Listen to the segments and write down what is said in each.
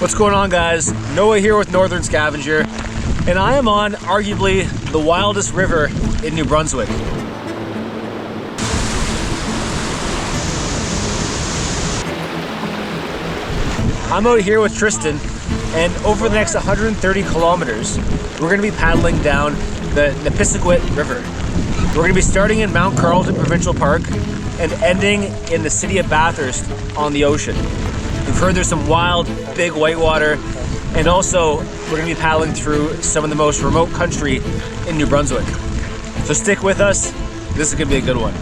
What's going on, guys? Noah here with Northern Scavenger, and I am on arguably the wildest river in New Brunswick. I'm out here with Tristan, and over the next 130 kilometers, we're going to be paddling down the Nipisiguit River. We're going to be starting in Mount Carlton Provincial Park and ending in the city of Bathurst on the ocean. We've heard there's some wild, big whitewater, and also we're going to be paddling through some of the most remote country in New Brunswick. So stick with us. This is going to be a good one.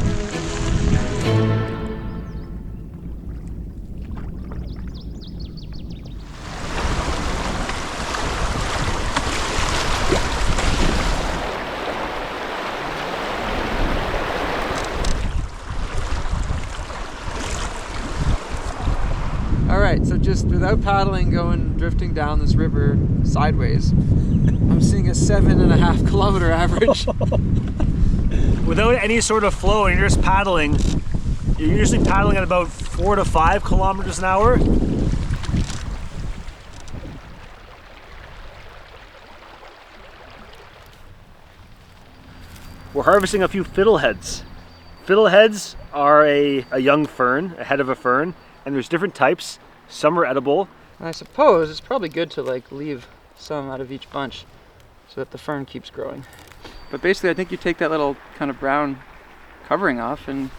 Alright, so just without paddling, drifting down this river sideways, I'm seeing a 7.5 kilometer average. Without any sort of flow, and you're just paddling, you're usually paddling at about 4 to 5 kilometers an hour. We're harvesting a few fiddleheads. Fiddleheads are a young fern, a head of a fern, and there's different types. Some are edible. And I suppose it's probably good to leave some out of each bunch so that the fern keeps growing. But basically I think you take that little kind of brown covering off and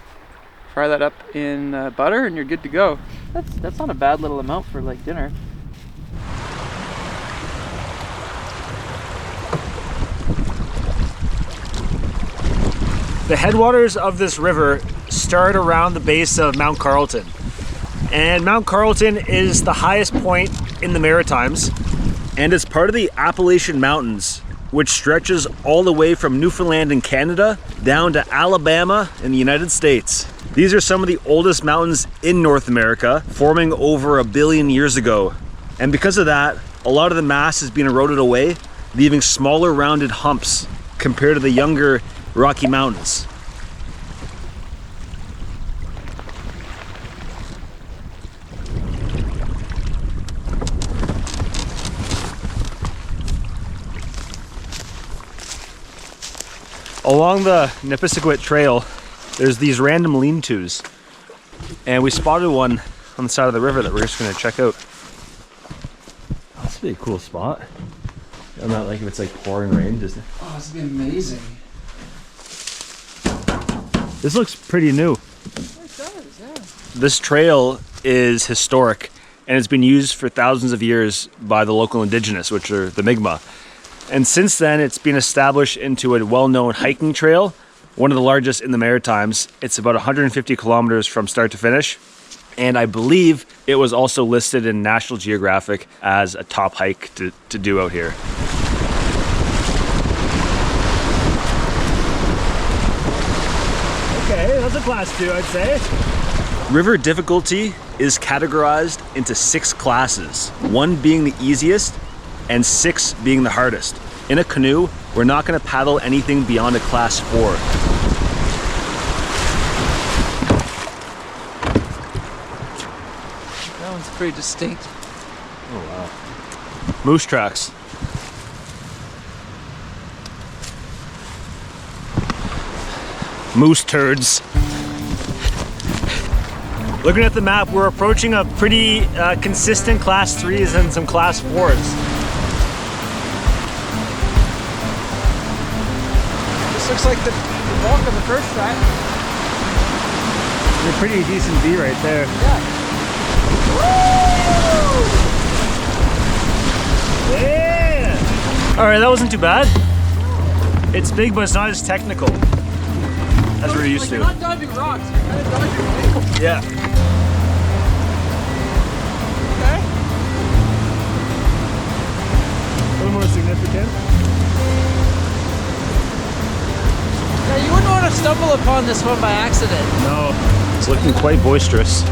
fry that up in butter and you're good to go. That's not a bad little amount for dinner. The headwaters of this river start around the base of Mount Carlton. And Mount Carlton is the highest point in the Maritimes, and it's part of the Appalachian Mountains, which stretches all the way from Newfoundland in Canada down to Alabama in the United States. These are some of the oldest mountains in North America, forming over 1 billion years ago. And because of that, a lot of the mass has been eroded away, leaving smaller rounded humps compared to the younger Rocky Mountains. Along the Nipisiguit Trail, there's these random lean-tos, and we spotted one on the side of the river that we're just going to check out. That's a pretty cool spot. I'm not like if it's pouring rain, doesn't it? Oh, this would be amazing. This looks pretty new. It does, yeah. This trail is historic, and it's been used for thousands of years by the local indigenous, which are the Mi'kmaq. And since then, it's been established into a well-known hiking trail, one of the largest in the Maritimes. It's about 150 kilometers from start to finish. And I believe it was also listed in National Geographic as a top hike to do out here. Okay, that's a class 2, I'd say. River difficulty is categorized into 6 classes, 1 being the easiest, and 6 being the hardest. In a canoe, we're not going to paddle anything beyond a class 4. That one's pretty distinct. Oh wow. Moose tracks. Moose turds. Looking at the map, we're approaching a pretty consistent class 3s and some class 4s. Looks like the bulk of the first track. A pretty decent V right there. Yeah. Woo! Yeah! Alright, that wasn't too bad. It's big, but it's not as technical as we're used to. You're not dodging rocks, you're kind of dodging waves. Yeah. Okay. A little more significant. Yeah, you wouldn't want to stumble upon this one by accident. No, it's looking quite boisterous.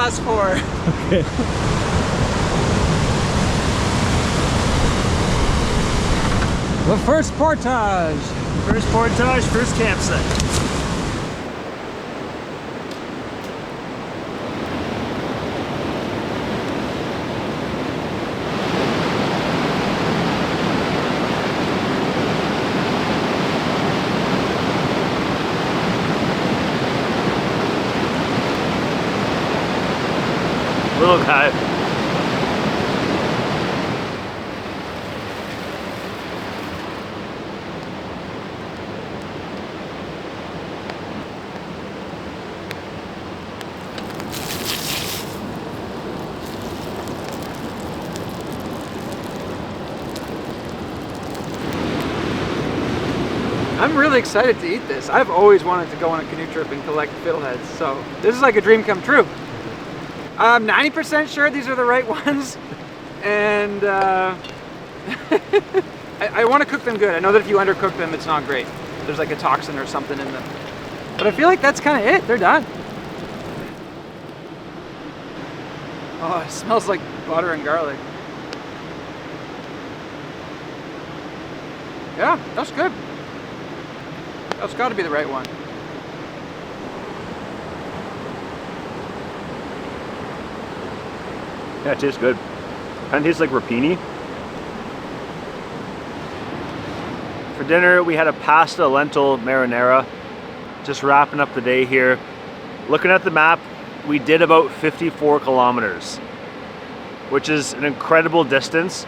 last 4. Okay. The first portage. First portage, first campsite. Little guy. I'm really excited to eat this. I've always wanted to go on a canoe trip and collect fiddleheads, so this is like a dream come true. I'm 90% sure these are the right ones, and I want to cook them good. I know that if you undercook them, it's not great. There's like a toxin or something in them. But I feel like that's kind of it. They're done. Oh, it smells like butter and garlic. Yeah, that's good. That's got to be the right one. Yeah, it tastes good. Kind of tastes like rapini. For dinner, we had a pasta lentil marinara. Just wrapping up the day here. Looking at the map, we did about 54 kilometers, which is an incredible distance,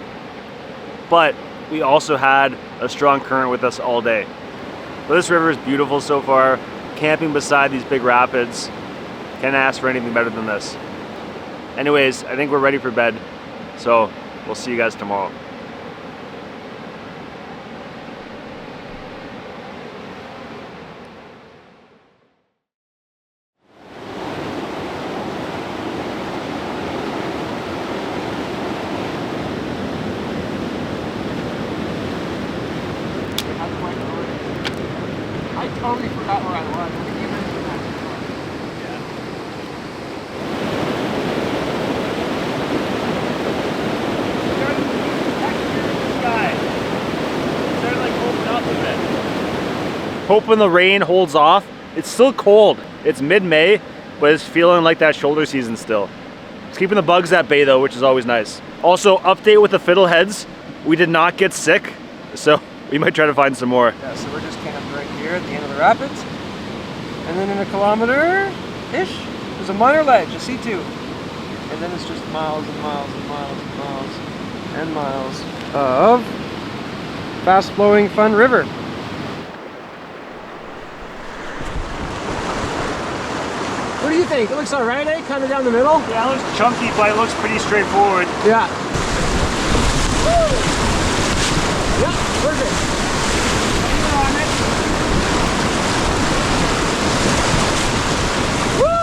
but we also had a strong current with us all day. But this river is beautiful so far. Camping beside these big rapids, can't ask for anything better than this. Anyways, I think we're ready for bed, so we'll see you guys tomorrow. I totally forgot where I was. I think you mentioned that before. Yeah. Started like open up a bit. Hoping the rain holds off. It's still cold. It's mid-May, but it's feeling like that shoulder season still. It's keeping the bugs at bay though, which is always nice. Also, update with the fiddleheads. We did not get sick, so we might try to find some more. Yeah, so we're just camped right here at the end of the rapids. And then in a kilometer-ish, there's a minor ledge, a C2. And then it's just miles and miles and miles and miles and miles of fast-flowing, fun river. What do you think? It looks all right, eh? Kind of down the middle? Yeah, it looks chunky, but it looks pretty straightforward. Yeah. Woo! Yeah, perfect. You're on it. Woo!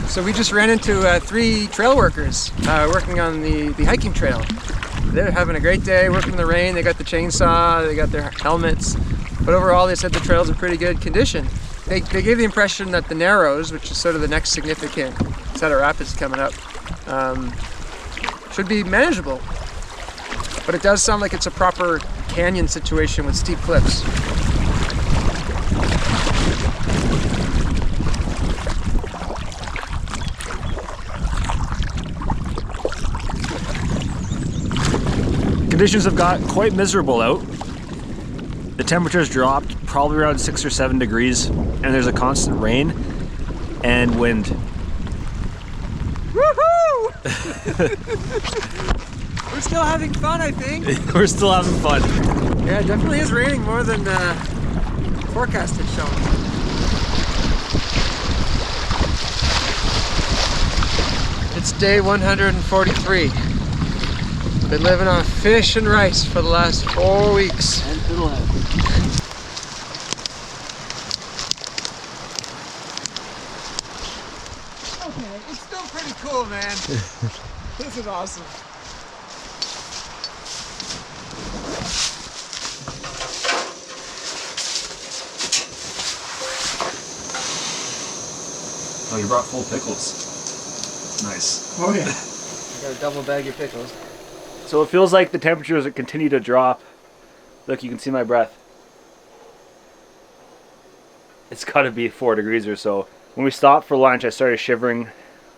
So we just ran into 3 trail workers working on the hiking trail. They're having a great day working in the rain. They got the chainsaw, they got their helmets, but overall they said the trail's in pretty good condition. They gave the impression that the Narrows, which is sort of the next significant set of rapids coming up, should be manageable. But it does sound like it's a proper canyon situation with steep cliffs. Conditions have got quite miserable out. The temperature's dropped probably around 6 or 7 degrees, and there's a constant rain and wind. Woohoo! We're still having fun, I think. We're still having fun. Yeah, it definitely is raining more than forecast had shown. It's day 143. Been living on fish and rice for the last 4 weeks. And fiddlehead. Okay, it's still pretty cool, man. This is awesome. Oh, you brought full pickles. Nice. Oh yeah. You gotta double bag your pickles. So it feels like the temperatures continue to drop. Look, you can see my breath. It's gotta be 4 degrees or so. When we stopped for lunch, I started shivering.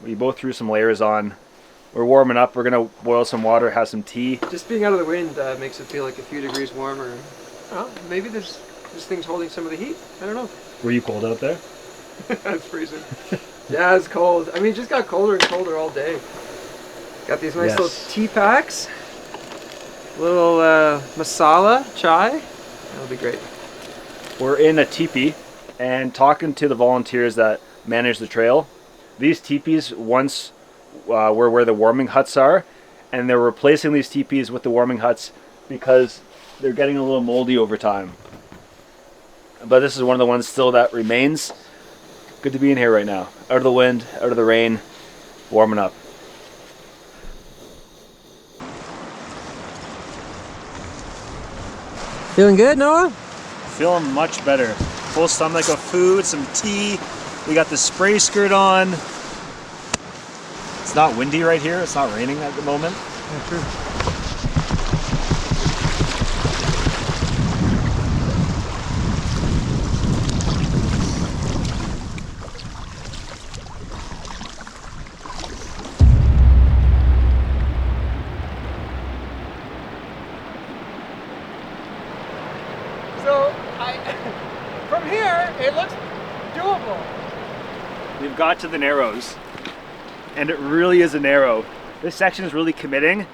We both threw some layers on. We're warming up. We're gonna boil some water, have some tea. Just being out of the wind makes it feel like a few degrees warmer. Well, maybe this thing's holding some of the heat. I don't know. Were you cold out there? It's freezing. Yeah, it's cold. I mean, it just got colder and colder all day. Got these nice little tea packs. Little masala chai. That'll be great. We're in a teepee and talking to the volunteers that manage the trail. These teepees once were where the warming huts are, and they're replacing these teepees with the warming huts because they're getting a little moldy over time. But this is one of the ones still that remains. Good to be in here right now. Out of the wind, out of the rain, warming up. Feeling good, Noah? Feeling much better. Full stomach of food, some tea. We got the spray skirt on. It's not windy right here. It's not raining at the moment. Yeah, true. So, from here, it looks doable. We've got to the Narrows, and it really is a narrow. This section is really committing,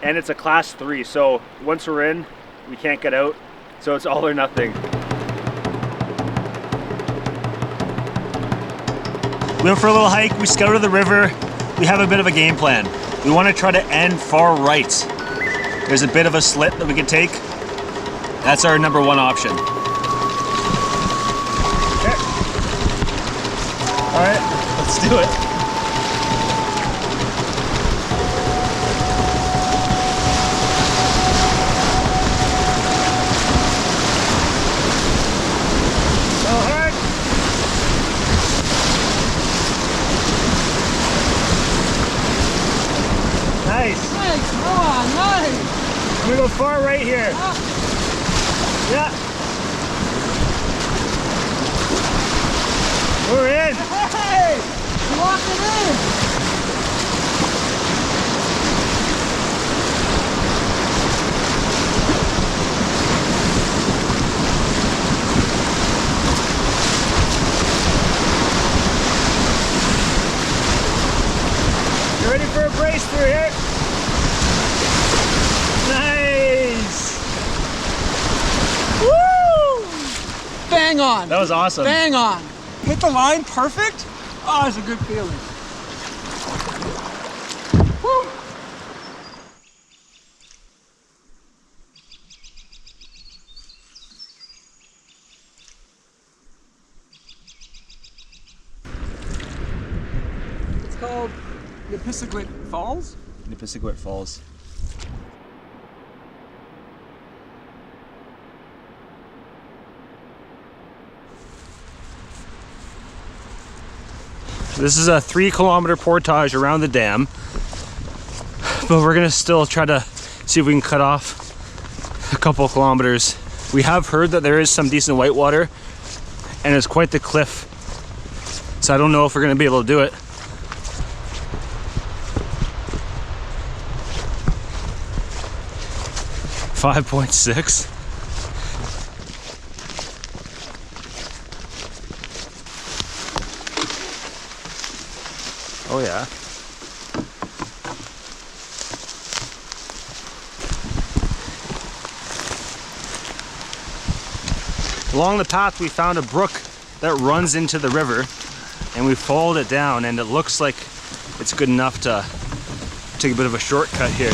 and it's a class 3, so once we're in, we can't get out, so it's all or nothing. We went for a little hike, we scouted the river, we have a bit of a game plan. We want to try to end far right. There's a bit of a slit that we can take. That's our number 1 option. Okay. All right, let's do it. Nice. Nice, Noah, nice. I'm gonna go far right here. Yeah. We're in. Hey, lock it in. You ready for a brace through here? Nice! Woo! Bang on. That was awesome. Bang on. Hit the line perfect. Oh, it's a good feeling. Woo! It's called Nipisiguit Falls. Nipisiguit Falls. This is a 3-kilometer portage around the dam, but we're gonna still try to see if we can cut off a couple of kilometers. We have heard that there is some decent whitewater, and it's quite the cliff, so I don't know if we're gonna be able to do it. .6. Oh yeah. Along the path we found a brook that runs into the river, and we followed it down, and it looks like it's good enough to take a bit of a shortcut here.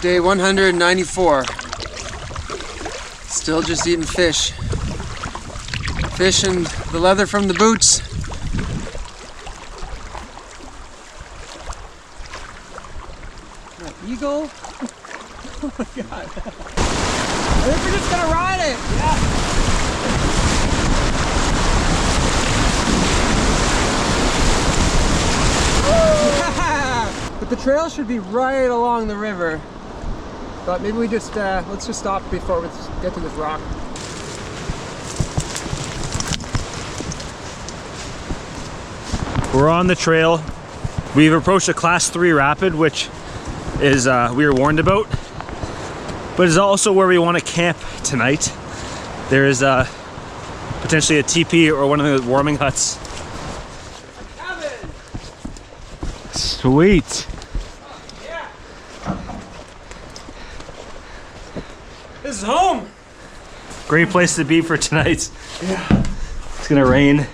Day 194. Still just eating fish. Fish and the leather from the boots. An eagle? Oh my god. I think we're just gonna ride it! Yeah! But the trail should be right along the river. But maybe we just, let's just stop before we get to this rock. We're on the trail. We've approached a class 3 rapid, which is we were warned about, but is also where we want to camp tonight. There is potentially a teepee or one of the warming huts. Cabin. Sweet. Yeah. This is home. Great place to be for tonight. Yeah. It's gonna rain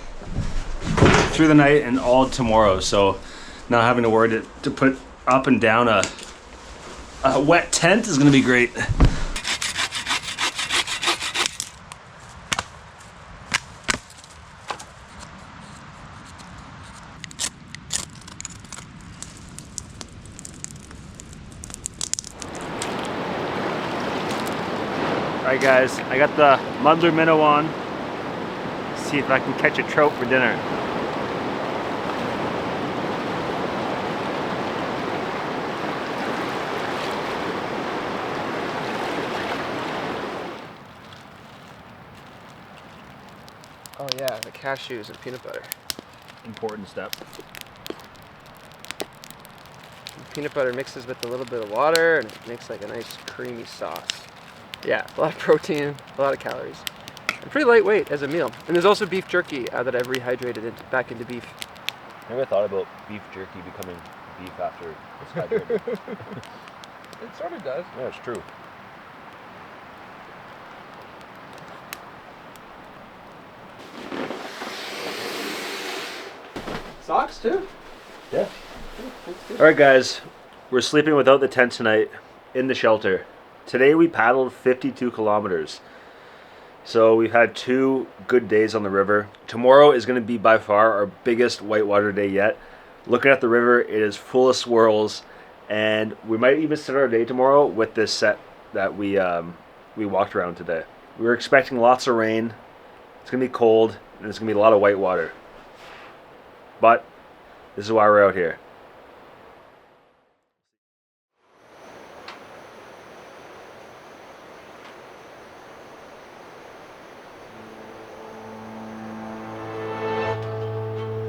through the night and all tomorrow, so not having to worry to put up and down a wet tent is gonna be great. Alright guys, I got the muddler minnow on. See if I can catch a trout for dinner. Oh yeah, the cashews and peanut butter. Important step. The peanut butter mixes with a little bit of water and it makes like a nice creamy sauce. Yeah, a lot of protein, a lot of calories. And pretty lightweight as a meal. And there's also beef jerky that I've rehydrated back into beef. I never thought about beef jerky becoming beef after it's hydrated. It sort of does. Yeah, it's true. Socks too? Yeah. Alright guys, we're sleeping without the tent tonight in the shelter. Today we paddled 52 kilometers. So we've had 2 good days on the river. Tomorrow is going to be by far our biggest whitewater day yet. Looking at the river, it is full of swirls, and we might even start our day tomorrow with this set that we walked around today. We were expecting lots of rain. It's going to be cold, and it's going to be a lot of whitewater. But this is why we're out here.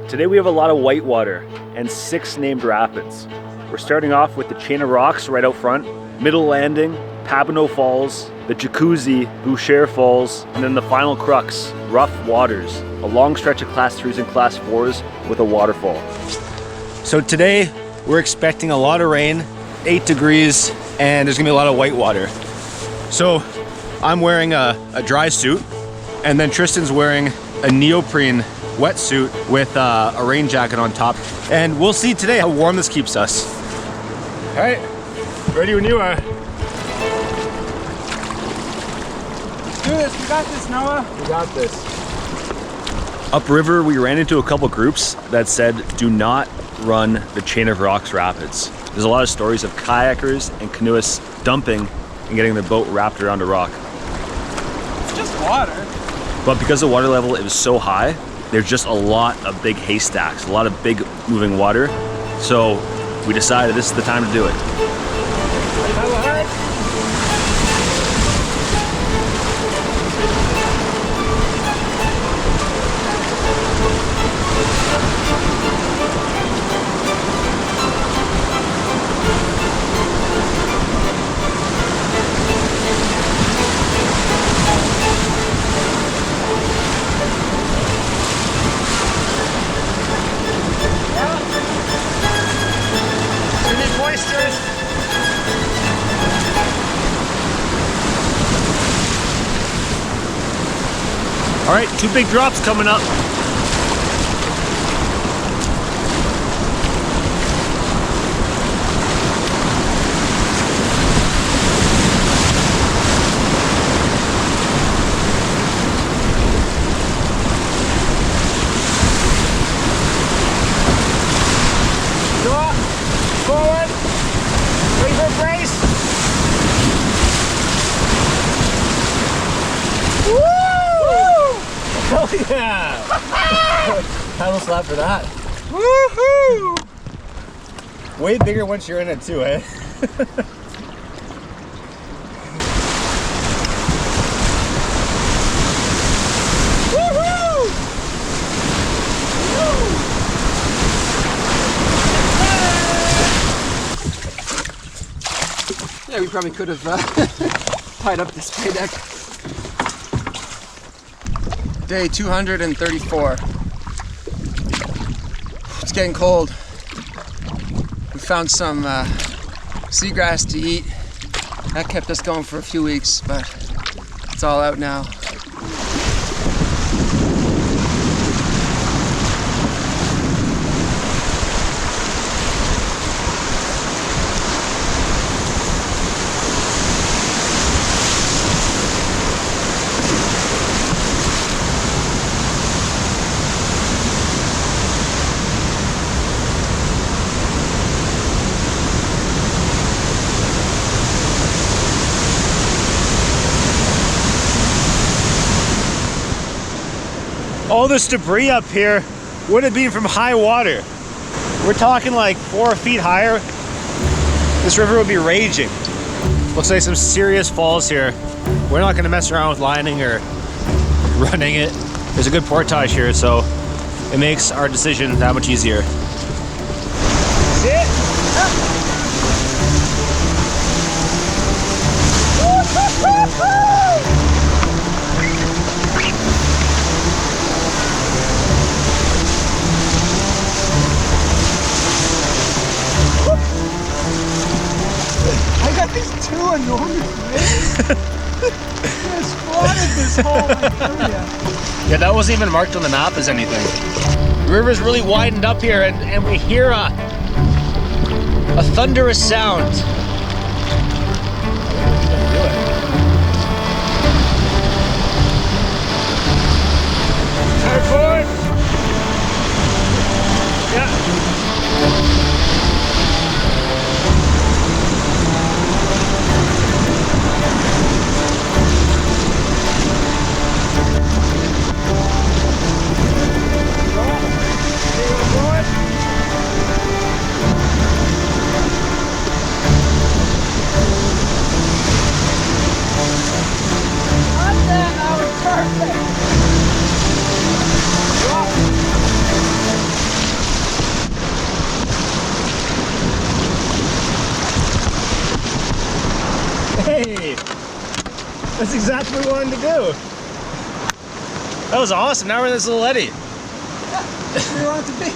Today we have a lot of whitewater and 6 named rapids. We're starting off with the chain of rocks right out front, Middle Landing, Papineau Falls, the Jacuzzi, Boucher Falls, and then the final crux, Rough Waters, a long stretch of class 3s and class 4s with a waterfall. So today we're expecting a lot of rain, 8 degrees, and there's gonna be a lot of whitewater. So I'm wearing a dry suit, and then Tristan's wearing a neoprene wetsuit with a rain jacket on top, and we'll see today how warm this keeps us. All right, ready when you are. Let's do this. We got this, Noah. We got this. Upriver, we ran into a couple groups that said do not run the Chain of Rocks rapids. There's a lot of stories of kayakers and canoeists dumping and getting their boat wrapped around a rock. It's just water. But because the water level is so high, there's just a lot of big haystacks, a lot of big moving water. So we decided this is the time to do it. All right, 2 big drops coming up. Yeah! Paddle slap for that. Woohoo! Way bigger once you're in it too, eh? Yeah, we probably could have tied up this pay deck. Day 234. It's getting cold. We found some seagrass to eat. That kept us going for a few weeks, but it's all out now. All this debris up here would have been from high water. We're talking like 4 feet higher. This river would be raging. Looks like some serious falls here. We're not gonna mess around with lining or running it. There's a good portage here, so it makes our decision that much easier. See it? I got these two enormous fish. They spotted this whole area. Yeah, that wasn't even marked on the map as anything. The river's really widened up here, and we hear a thunderous sound. Hard forward. Yeah. Hey, that's exactly what we wanted to do. That was awesome. Now we're in this little eddy. Yeah, that's where you want it to be.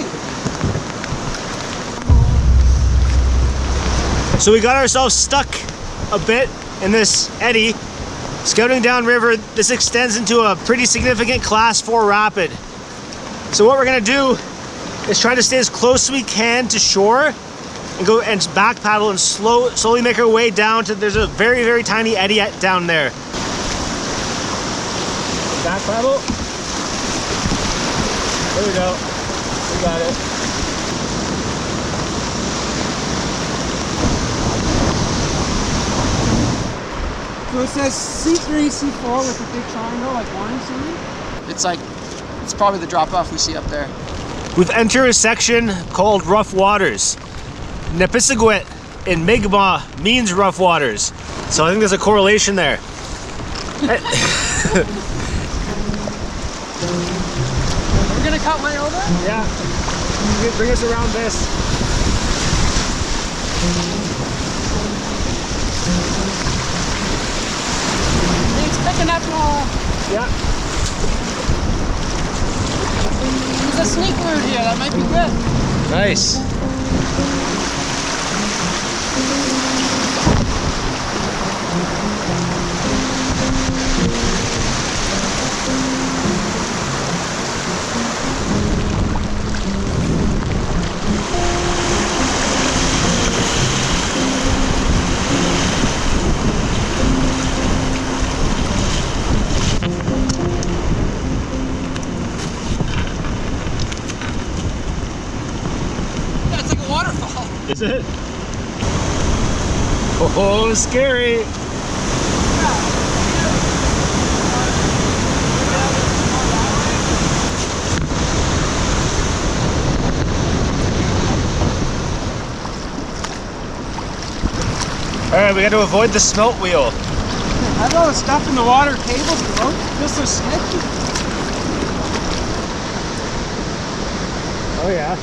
So we got ourselves stuck a bit in this eddy. Scouting downriver, this extends into a pretty significant class 4 rapid. So what we're gonna do is try to stay as close as we can to shore and go and back paddle and slowly make our way down to, there's a very, very tiny eddy down there. Back paddle. There we go. We got it. So it says C3, C4 with a big triangle, like orange something? It's probably the drop off we see up there. We've entered a section called Rough Waters. Nepisiguit in Mi'kmaq means rough waters. So I think there's a correlation there. We're gonna cut way over? Yeah. Bring us around this. It's picking up Yeah. there's a sneak route here, that might be good. Nice. That's like a waterfall. Is it? Oh, scary. Alright, we got to avoid the smelt wheel. I've all the stuff in the water, cables, bro. Feels so sketchy. Oh yeah.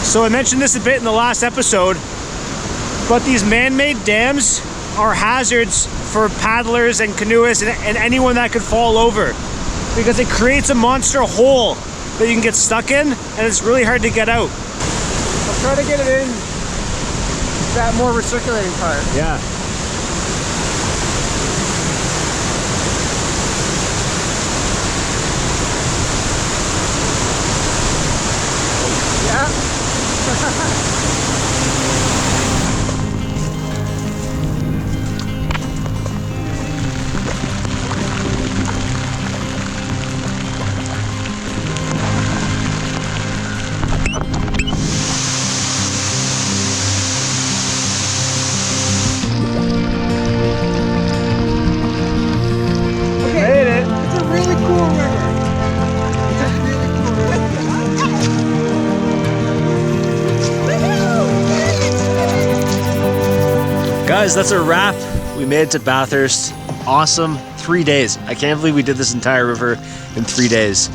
So I mentioned this a bit in the last episode, but these man-made dams are hazards for paddlers and canoeists and anyone that could fall over, because it creates a monster hole that you can get stuck in, and it's really hard to get out. I'll try to get it in that more recirculating part. Yeah. Guys, that's a wrap. We made it to Bathurst. Awesome 3 days. I can't believe we did this entire river in 3 days.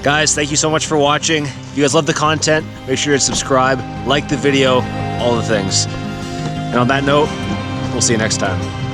Guys, thank you so much for watching. If you guys love the content, make sure to subscribe, like the video, all the things. And on that note, we'll see you next time.